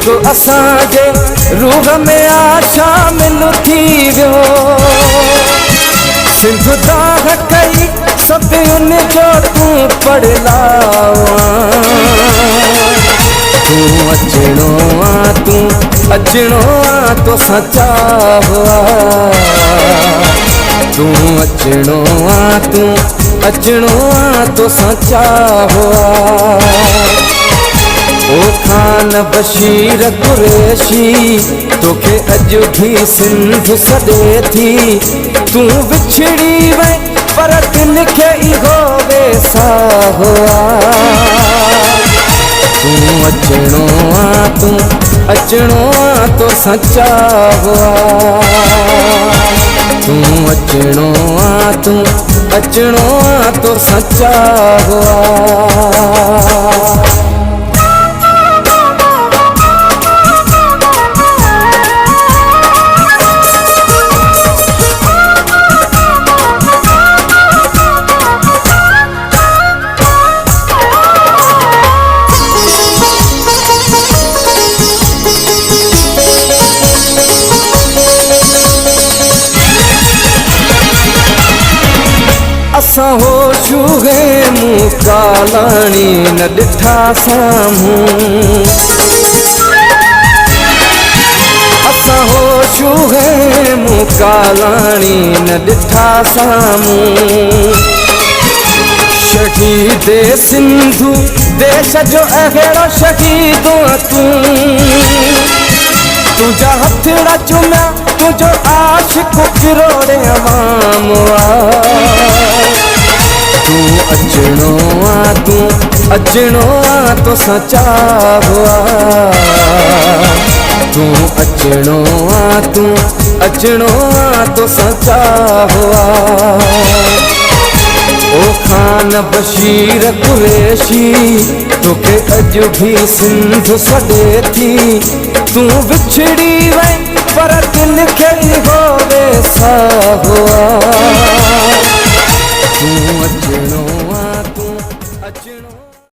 इश्क असांजे रूह में आशा मिल थी वियो सिंध दाग कई सब उन जो तू पढ़ला तू अचणो आ तो सच्चा हुआ तू अचणो आ तो सच्चा हुआ ओ खान बशीर कुरैशी तोखे अज भी सिंध सॾे थी तू विछड़ी वे पर दिल खे इहो वेसा हुआ तू अचणो आ तो सच्चा हुआ तू अचणो आ तो सच्चा हुआ असां होशू है मूं कालाणी न ॾिठा साम्हूं असां होशू है मूं कालाणी न ॾिठा साम्हूं शहीद सिंधु देश जो अहिड़ो शहीद तुझा हथड़ा चुमिया तुझो आशिक किरोड़े अवाम तू अचणो आ तो सच्चा हुआ तू अचणो आ तो सच्चा हुआ ओ खान बशीर कुरैशी तोखे अज भी सिंध सॾे थी तू विछड़ी वे पर दिल खे इहो